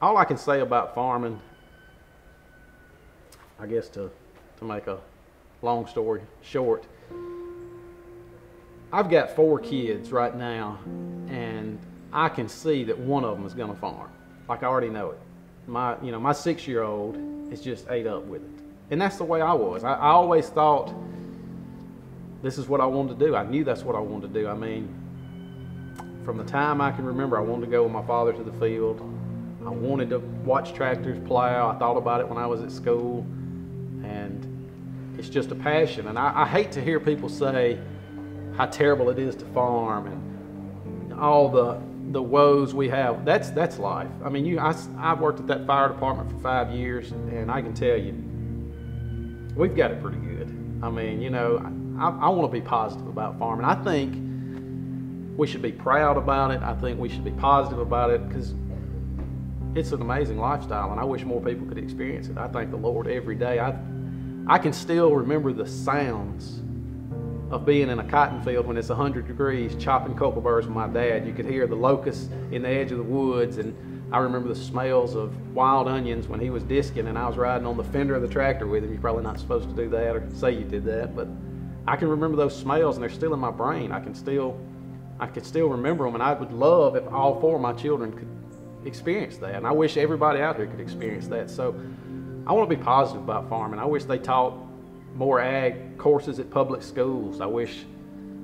all I can say about farming, I guess to make a long story short, I've got 4 kids right now, and I can see that one of them is going to farm. Like, I already know it. My 6-year-old is just ate up with it. And that's the way I was. I always thought this is what I wanted to do. I knew that's what I wanted to do. I mean, from the time I can remember, I wanted to go with my father to the field. I wanted to watch tractors plow. I thought about it when I was at school. And it's just a passion. And I hate to hear people say how terrible it is to farm and all the woes we have. That's life. I mean, I've worked at that fire department for 5 years, and I can tell you, we've got it pretty good. I mean, you know, I want to be positive about farming. I think we should be proud about it. I think we should be positive about it, because it's an amazing lifestyle, and I wish more people could experience it. I thank the Lord every day. I can still remember the sounds of being in a cotton field when it's 100 degrees, chopping cocoa burrs with my dad. You could hear the locusts in the edge of the woods, and I remember the smells of wild onions when he was disking and I was riding on the fender of the tractor with him. You're probably not supposed to do that or say you did that, but I can remember those smells, and they're still in my brain. I can still remember them, and I would love if all 4 of my children could experience that, and I wish everybody out here could experience that. So I want to be positive about farming. I wish they taught more ag courses at public schools. I wish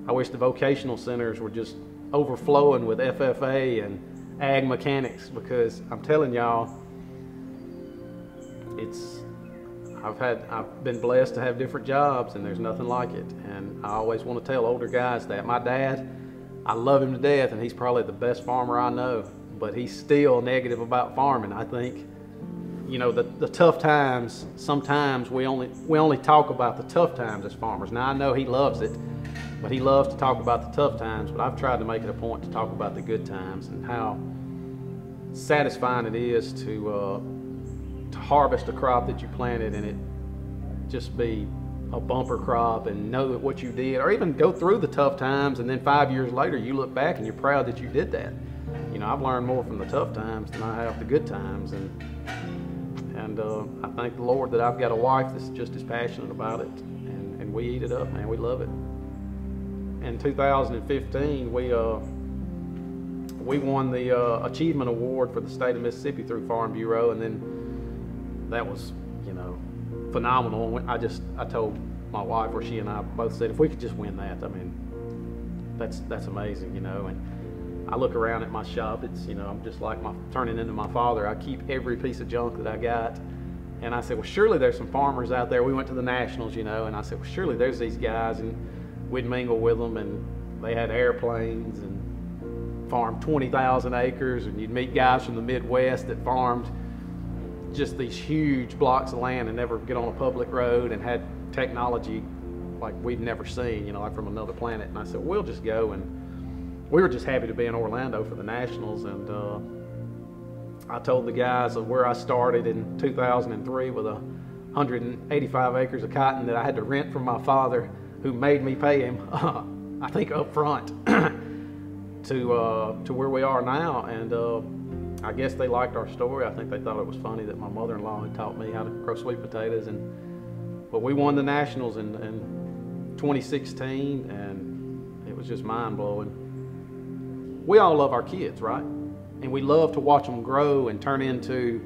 the vocational centers were just overflowing with FFA and ag mechanics, because I'm telling y'all, I've been blessed to have different jobs, and there's nothing like it. And I always want to tell older guys that. My dad, I love him to death, and he's probably the best farmer I know, but he's still negative about farming. I think, you know, the tough times, sometimes we only talk about the tough times as farmers. Now, I know he loves it, but he loves to talk about the tough times, but I've tried to make it a point to talk about the good times and how satisfying it is to harvest a crop that you planted and it just be a bumper crop, and know that what you did, or even go through the tough times, and then 5 years later you look back and you're proud that you did that. You know, I've learned more from the tough times than I have the good times, and I thank the Lord that I've got a wife that's just as passionate about it, and we eat it up, man. We love it. In 2015, we won the Achievement Award for the state of Mississippi through Farm Bureau, and then that was, you know, phenomenal. I told my wife, or she and I both said, if we could just win that, I mean, that's amazing, you know. And I look around at my shop, it's, you know, I'm just like turning into my father. I keep every piece of junk that I got. And I said, well, surely there's some farmers out there. We went to the Nationals, you know, and I said, well, surely there's these guys, and we'd mingle with them, and they had airplanes and farmed 20,000 acres, and you'd meet guys from the Midwest that farmed just these huge blocks of land and never get on a public road, and had technology like we've never seen, you know, like from another planet. And I said, we'll just go. And we were just happy to be in Orlando for the Nationals. And I told the guys of where I started in 2003 with 185 acres of cotton that I had to rent from my father, who made me pay him, I think up front, to where we are now. And I guess they liked our story. I think they thought it was funny that my mother-in-law had taught me how to grow sweet potatoes. But we won the Nationals in 2016, and it was just mind-blowing. We all love our kids, right? And we love to watch them grow and turn into,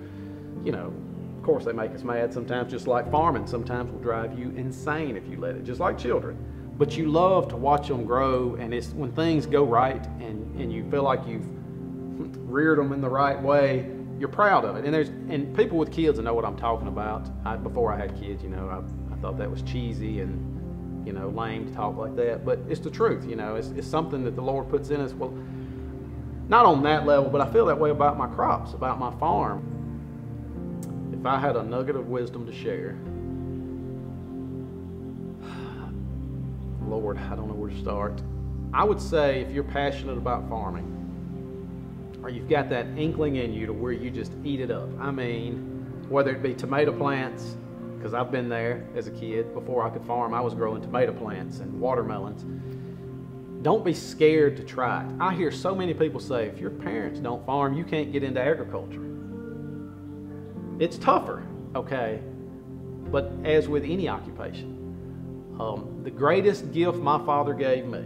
you know, of course they make us mad sometimes, just like farming. Sometimes will drive you insane if you let it, just like children. But you love to watch them grow, and it's when things go right and you feel like you've reared them in the right way, you're proud of it. And people with kids know what I'm talking about. Before I had kids, you know, I thought that was cheesy and, you know, lame to talk like that, but it's the truth. You know, it's something that the Lord puts in us. Well, not on that level, but I feel that way about my crops, about my farm. If I had a nugget of wisdom to share, Lord, I don't know where to start. I would say if you're passionate about farming, or you've got that inkling in you to where you just eat it up. I mean, whether it be tomato plants, because I've been there as a kid. Before I could farm, I was growing tomato plants and watermelons. Don't be scared to try it. I hear so many people say, if your parents don't farm, you can't get into agriculture. It's tougher, okay? But as with any occupation, the greatest gift my father gave me,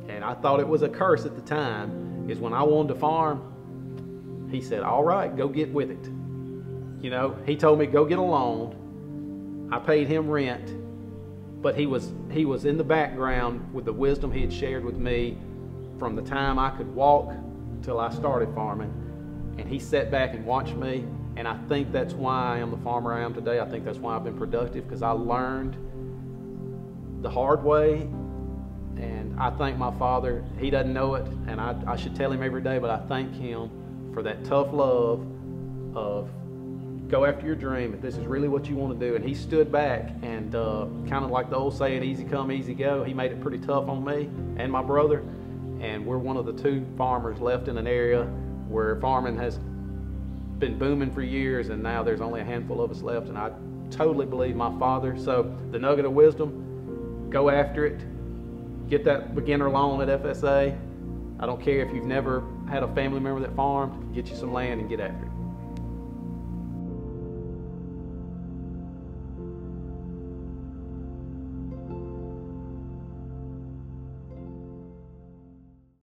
and I thought it was a curse at the time, is when I wanted to farm, he said, all right, go get with it. You know, he told me, go get a loan. I paid him rent, but he was in the background with the wisdom he had shared with me from the time I could walk till I started farming. And he sat back and watched me, and I think that's why I am the farmer I am today. I think that's why I've been productive, because I learned the hard way. And I thank my father. He doesn't know it, and I should tell him every day, but I thank him for that tough love of go after your dream if this is really what you want to do. And he stood back and kind of like the old saying, easy come, easy go. He made it pretty tough on me and my brother. And we're one of the 2 farmers left in an area where farming has been booming for years, and now there's only a handful of us left. And I totally believe my father. So the nugget of wisdom, go after it. Get that beginner loan at FSA. I don't care if you've never had a family member that farmed, get you some land and get after it.